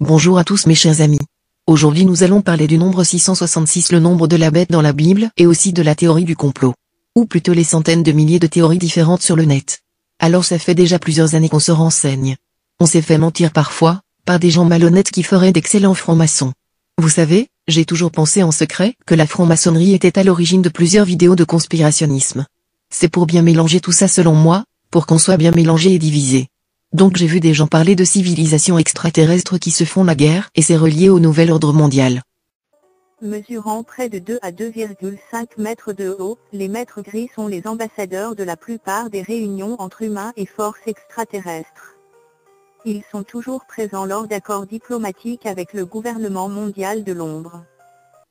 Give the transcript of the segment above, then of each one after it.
Bonjour à tous mes chers amis. Aujourd'hui nous allons parler du nombre 666, le nombre de la bête dans la Bible, et aussi de la théorie du complot. Ou plutôt les centaines de milliers de théories différentes sur le net. Alors ça fait déjà plusieurs années qu'on se renseigne. On s'est fait mentir parfois, par des gens malhonnêtes qui feraient d'excellents francs-maçons. Vous savez, j'ai toujours pensé en secret que la franc-maçonnerie était à l'origine de plusieurs vidéos de conspirationnisme. C'est pour bien mélanger tout ça selon moi, pour qu'on soit bien mélangé et divisé. Donc j'ai vu des gens parler de civilisations extraterrestres qui se font la guerre et c'est relié au nouvel ordre mondial. Mesurant près de 2 à 2,5 mètres de haut, les maîtres gris sont les ambassadeurs de la plupart des réunions entre humains et forces extraterrestres. Ils sont toujours présents lors d'accords diplomatiques avec le gouvernement mondial de l'ombre.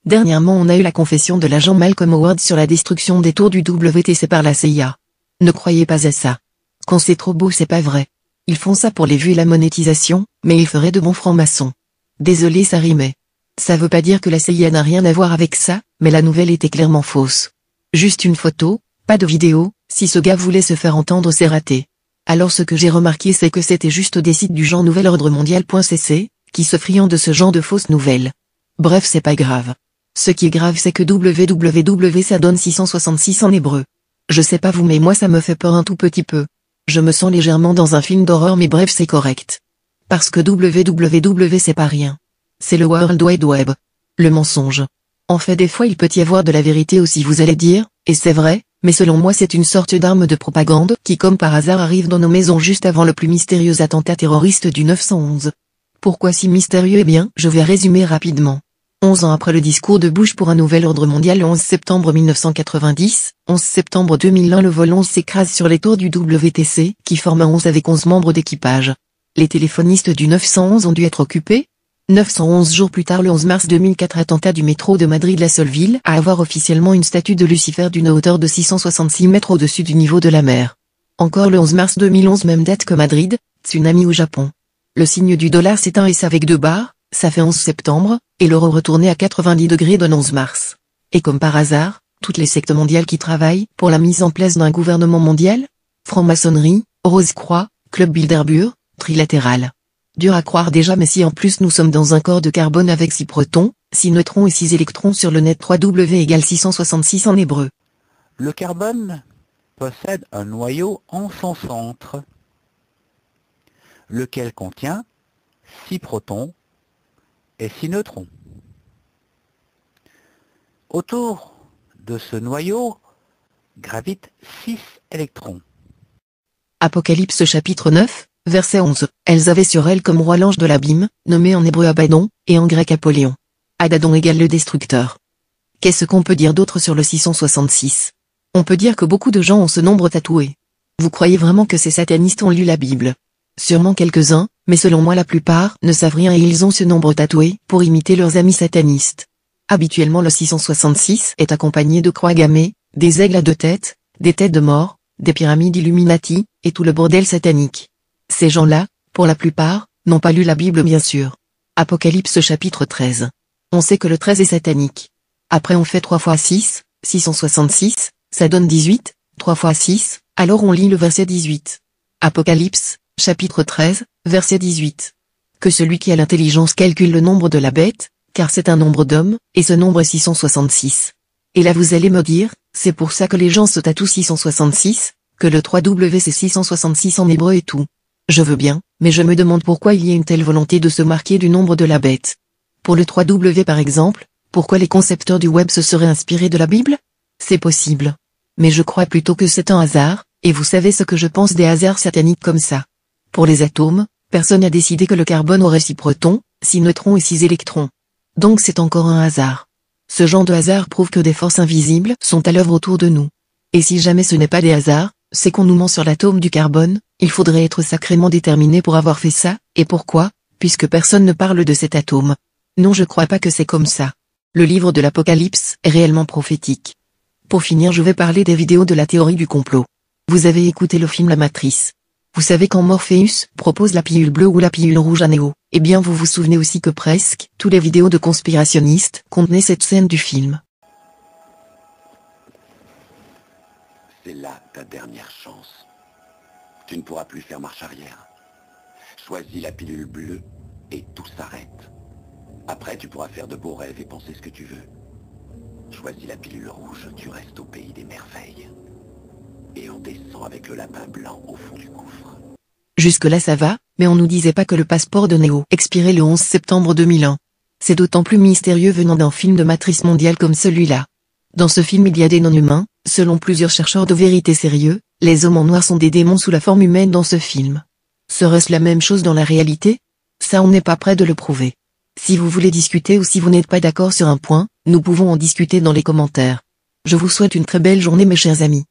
Dernièrement on a eu la confession de l'agent Malcolm Howard sur la destruction des tours du WTC par la CIA. Ne croyez pas à ça. Quand c'est trop beau c'est pas vrai. Ils font ça pour les vues et la monétisation, mais ils feraient de bons francs-maçons. Désolé ça rimait. Ça veut pas dire que la CIA n'a rien à voir avec ça, mais la nouvelle était clairement fausse. Juste une photo, pas de vidéo, si ce gars voulait se faire entendre c'est raté. Alors ce que j'ai remarqué c'est que c'était juste des sites du genre nouvelordremondial.cc, qui se friand de ce genre de fausses nouvelles. Bref c'est pas grave. Ce qui est grave c'est que www ça donne 666 en hébreu. Je sais pas vous mais moi ça me fait peur un tout petit peu. Je me sens légèrement dans un film d'horreur mais bref c'est correct. Parce que www c'est pas rien. C'est le World Wide Web. Le mensonge. En fait des fois il peut y avoir de la vérité aussi vous allez dire, et c'est vrai, mais selon moi c'est une sorte d'arme de propagande qui comme par hasard arrive dans nos maisons juste avant le plus mystérieux attentat terroriste du 911. Pourquoi si mystérieux? Eh bien, je vais résumer rapidement. 11 ans après le discours de Bush pour un nouvel ordre mondial le 11 septembre 1990, 11 septembre 2001 le vol 11 s'écrase sur les tours du WTC, qui forme un 11 avec 11 membres d'équipage. Les téléphonistes du 911 ont dû être occupés. 911 jours plus tard le 11 mars 2004 attentat du métro de Madrid la seule ville à avoir officiellement une statue de Lucifer d'une hauteur de 666 mètres au-dessus du niveau de la mer. Encore le 11 mars 2011 même date que Madrid, tsunami au Japon. Le signe du dollar s'éteint et ça avec 2 barres. Ça fait 11 septembre, et l'euro retourné à 90 degrés donne 11 mars. Et comme par hasard, toutes les sectes mondiales qui travaillent pour la mise en place d'un gouvernement mondial, franc-maçonnerie, Rose-Croix, Club Bilderberg, trilatéral. Dur à croire déjà mais si en plus nous sommes dans un corps de carbone avec 6 protons, 6 neutrons et 6 électrons sur le net 3W égale 666 en hébreu. Le carbone possède un noyau en son centre, lequel contient 6 protons et 6 neutrons. Autour de ce noyau gravitent 6 électrons. Apocalypse chapitre 9, verset 11. Elles avaient sur elles comme roi l'ange de l'abîme, nommé en hébreu Abaddon, et en grec Apollyon. Adadon égale le destructeur. Qu'est-ce qu'on peut dire d'autre sur le 666? On peut dire que beaucoup de gens ont ce nombre tatoué. Vous croyez vraiment que ces satanistes ont lu la Bible? Sûrement quelques-uns, mais selon moi la plupart ne savent rien et ils ont ce nombre tatoué pour imiter leurs amis satanistes. Habituellement le 666 est accompagné de croix gammées, des aigles à 2 têtes, des têtes de mort, des pyramides Illuminati, et tout le bordel satanique. Ces gens-là, pour la plupart, n'ont pas lu la Bible bien sûr. Apocalypse chapitre 13. On sait que le 13 est satanique. Après on fait 3 fois 6, 666, ça donne 18, 3 fois 6, alors on lit le verset 18. Apocalypse, chapitre 13, verset 18. Que celui qui a l'intelligence calcule le nombre de la bête, car c'est un nombre d'hommes, et ce nombre est 666. Et là vous allez me dire, c'est pour ça que les gens se tatouent 666, que le 3W c'est 666 en hébreu et tout. Je veux bien, mais je me demande pourquoi il y a une telle volonté de se marquer du nombre de la bête. Pour le 3W par exemple, pourquoi les concepteurs du web se seraient inspirés de la Bible? C'est possible. Mais je crois plutôt que c'est un hasard, et vous savez ce que je pense des hasards sataniques comme ça. Pour les atomes, personne n'a décidé que le carbone aurait 6 protons, 6 neutrons et 6 électrons. Donc c'est encore un hasard. Ce genre de hasard prouve que des forces invisibles sont à l'œuvre autour de nous. Et si jamais ce n'est pas des hasards, c'est qu'on nous ment sur l'atome du carbone, il faudrait être sacrément déterminé pour avoir fait ça, et pourquoi? Puisque personne ne parle de cet atome. Non je crois pas que c'est comme ça. Le livre de l'Apocalypse est réellement prophétique. Pour finir je vais parler des vidéos de la théorie du complot. Vous avez écouté le film La Matrice. Vous savez quand Morpheus propose la pilule bleue ou la pilule rouge à Neo, eh bien vous vous souvenez aussi que presque tous les vidéos de conspirationnistes contenaient cette scène du film. C'est là ta dernière chance. Tu ne pourras plus faire marche arrière. Choisis la pilule bleue et tout s'arrête. Après, tu pourras faire de beaux rêves et penser ce que tu veux. Choisis la pilule rouge, tu restes au pays des merveilles. Et on descend avec le lapin blanc au fond du gouffre. Jusque-là ça va, mais on nous disait pas que le passeport de Neo expirait le 11 septembre 2001. C'est d'autant plus mystérieux venant d'un film de matrice mondiale comme celui-là. Dans ce film il y a des non-humains, selon plusieurs chercheurs de vérité sérieux, les hommes en noir sont des démons sous la forme humaine dans ce film. Serait-ce la même chose dans la réalité? Ça on n'est pas prêt de le prouver. Si vous voulez discuter ou si vous n'êtes pas d'accord sur un point, nous pouvons en discuter dans les commentaires. Je vous souhaite une très belle journée mes chers amis.